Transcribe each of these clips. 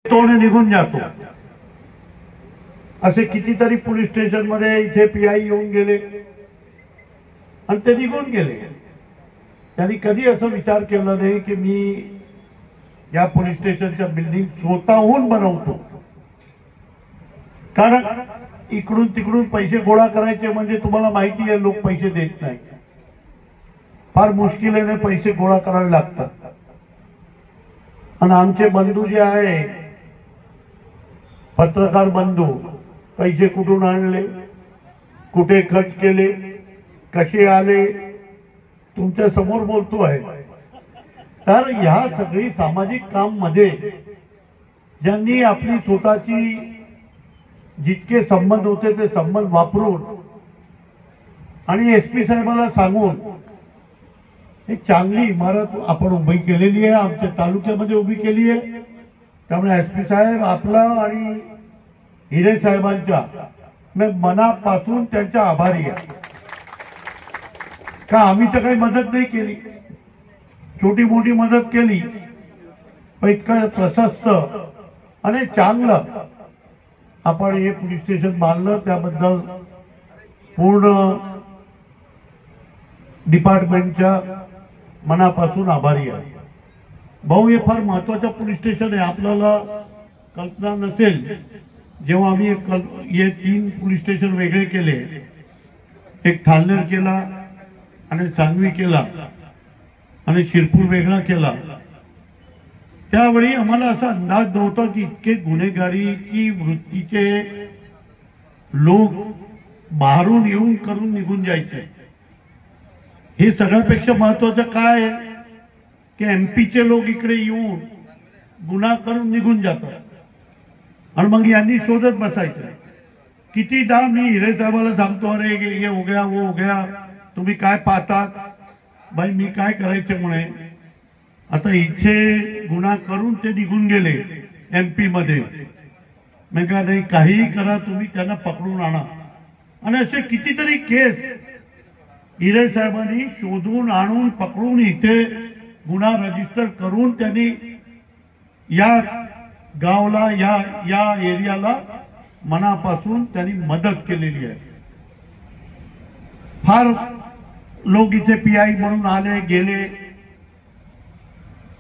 तोंड निघून जातो। असे कितीतरी पोलीस स्टेशन मध्ये इथे पीआय येऊन गेले आणि ते निघून गेले। त्यांनी कधी असं विचार केला नाही की मी या पोलीस स्टेशनच्या बिल्डिंग स्वतःहून बनवतो, कारण इकडून तिकडून पैसे गोळा करायचे म्हणजे तुम्हाला माहिती आहे लोक पैसे देत नाही, फार मुश्किलीने पैसे गोळा करावे लागतात। आणि आमचे बंधू जे आहे पत्रकार बंधू, पैसे कुठून आणले, कुठे खर्च केले, कसे आले, तुमच्या समोर बोलतो आहे। तर ह्या सगळी सामाजिक काम मध्ये ज्यांनी आपली स्वतःची जितके संबंध होते ते संबंध वापरून आणि एसपी साहेबांना सांगून एक चांगली इमारत आपण उभी केलेली आहे, आमच्या तालुक्यामध्ये उभी केली आहे। त्यामुळे एसपी साहेब आपला आणि हिरे साहेबांच्या मी मनापासून त्यांच्या आभारी आहे। का आम्ही तर काही मदत नाही केली, छोटी मोठी मदत केली, पण इतकं प्रशस्त आणि चांगलं आपण हे पोलीस स्टेशन बांधलं त्याबद्दल पूर्ण डिपार्टमेंटच्या मनापासून आभारी आहे। भाऊ हे फार महत्वाचं पोलीस स्टेशन आहे। आपल्याला कल्पना नसेल, जेव्हा आम्ही हे 3 पोलीस स्टेशन वेगळे केले, एक थालनेर केला आणि सांगवी केला आणि शिरपूर वेगळा केला, त्यावेळी आम्हाला असा अंदाज नव्हता की इतके गुन्हेगारीची वृत्तीचे लोक बाहेरून येऊन करून निघून जायचे। हे सगळ्यापेक्षा महत्वाचं काय आहे की एमपीचे लोक इकडे येऊन गुन्हा करून निघून जातात आणि मग यांनी शोधत बसायचं। कितीदा मी हिरे साहेबाला सांगतो, अरे ये हो गया वो हो गया, तुम्ही काय पाहतात बाई, मी काय करायचे म्हणे। आता इथे गुन्हा करून ते निघून गेले एमपी मध्ये, मी का नाही काहीही करा, तुम्ही त्यांना पकडून आणा। आणि असे कितीतरी केस हिरे साहेबांनी शोधून आणून पकडून इथे गुन्हा रजिस्टर करून त्यांनी या गावला या एरियाला मनापासून त्यांनी मदत केलेली आहे। फार लोक इथे पीआय म्हणून आले गेले,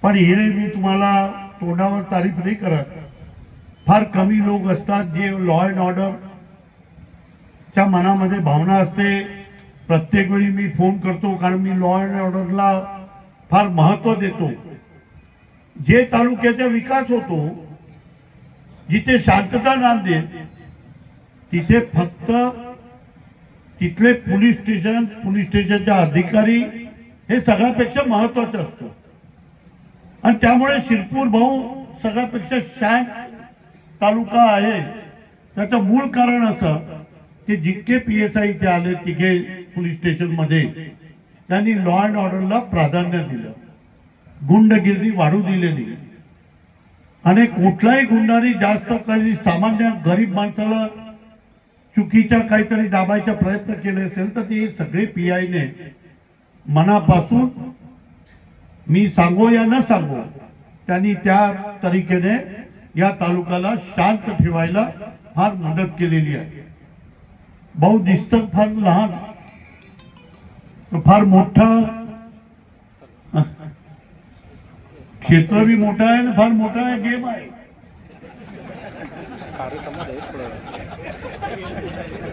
पण हिरे मी तुम्हाला तोंडावर तारीफ नाही करत, फार कमी लोक असतात जे लॉ अँड ऑर्डर च्या मनामध्ये भावना असते। प्रत्येक वेळी मी फोन करतो, कारण मी लॉ अँड ऑर्डरला फार महत्व देतो। जे तालुक्याचा विकास होतो, जिथे शांतता नांदेल, तिथे फक्त तिथले पोलीस स्टेशनच्या अधिकारी हे सगळ्यापेक्षा महत्वाचं असतं। आणि त्यामुळे शिरपूर भाऊ सगळ्यापेक्षा शांत तालुका आहे। त्याचं मूळ कारण असं की जितके पीएसआय इथे आले तिघे पोलीस स्टेशन मध्ये, त्यांनी लॉ अँड ऑर्डरला प्राधान्य दिलं, गुंडगिरी वाढू दिली नाही। आणि कुठलाही गुंडारी जास्त काही सामान्य गरीब माणसाला चुकीच्या काहीतरी दाबायचा प्रयत्न केले असेल तर ते सगळे पीआयने मनापासून, मी सांगो या न सांगो, त्यांनी त्या तरीकेने या तालुक्याला शांत ठेवायला फार मदत केलेली आहे। भाऊ दिसतं फार लहान, फार मोठा क्षेत्र भी मोठा आहे, फार मोठा आहे गेम आहे।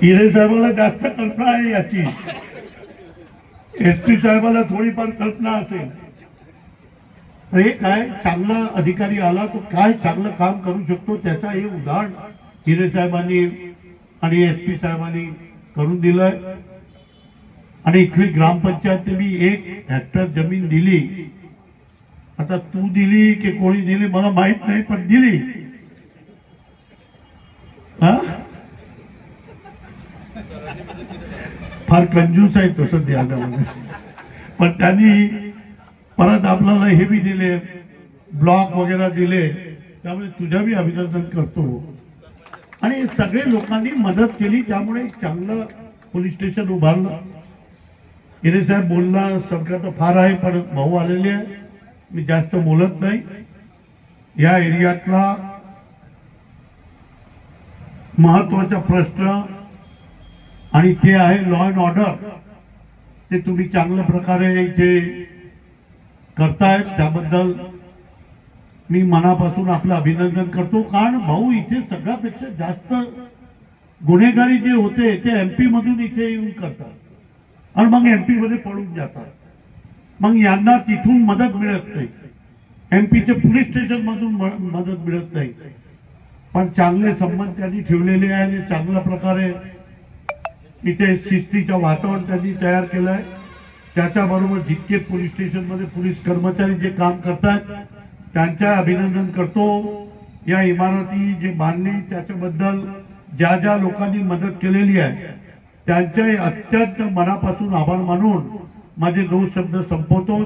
हिरे साहेबाला जास्त कल्पना आहे याची, एसपी साहेबाला थोडीफार कल्पना असेल। हे काय चांगला अधिकारी आला तो काय चांगलं काम करू शकतो त्याचा हे उदाहरण हिरे साहेबांनी आणि एसपी साहेबांनी करून दिलंय। आणि इथली ग्रामपंचायत मी 1 हेक्टर जमीन दिली, आता तू दिली की कोणी दिली मला माहित नाही, पण दिली। फार कंजूस आहे तसं द्यायला, पण त्यांनी परत आपल्याला हे बी दिले, ब्लॉक वगैरे दिले, त्यामुळे तुझ्या बी अभिनंदन करतो। आणि सगळे लोकांनी मदत केली, त्यामुळे चांगलं पोलीस स्टेशन उभारलं। हिरे साहेब बोलला सरकार तर फार आहे, पण भाऊ आलेले आहे, मी जास्त बोलत नाही। या एरियातला महत्वाचा प्रश्न आणि ते आहे लॉ अँड ऑर्डर. ते तुम्ही चांगल्या प्रकारे इथे करतायत, त्याबद्दल मी मनापासून आपलं अभिनंदन करतो. कारण भाऊ इथे सगळ्यापेक्षा जास्त गुन्हेगारी जे होते ते एमपी मधून इथे येऊन करतात आणि मग एमपी मध्ये पळून जातात. मग यांना तिथून मदत मिळत नाही, एमपीचे पोलीस स्टेशन मधून मदत मिळत नाही. पण चांगले संबंध त्यांनी ठेवलेले आहे आणि चांगल्या प्रकारे इथे शिस्तीचं वातावरण त्यांनी तयार केलं आहे. त्याच्याबरोबर जितके पोलीस स्टेशन मध्ये पोलीस कर्मचारी जे काम करतात त्यांच्या अभिनंदन करतो. या इमारती जे बांधली त्याच्याबद्दल ज्या ज्या लोकांनी मदत केलेली आहे त्यांचे अत्यंत मनापासून आभार मानून माझे 2 शब्द संपवतो.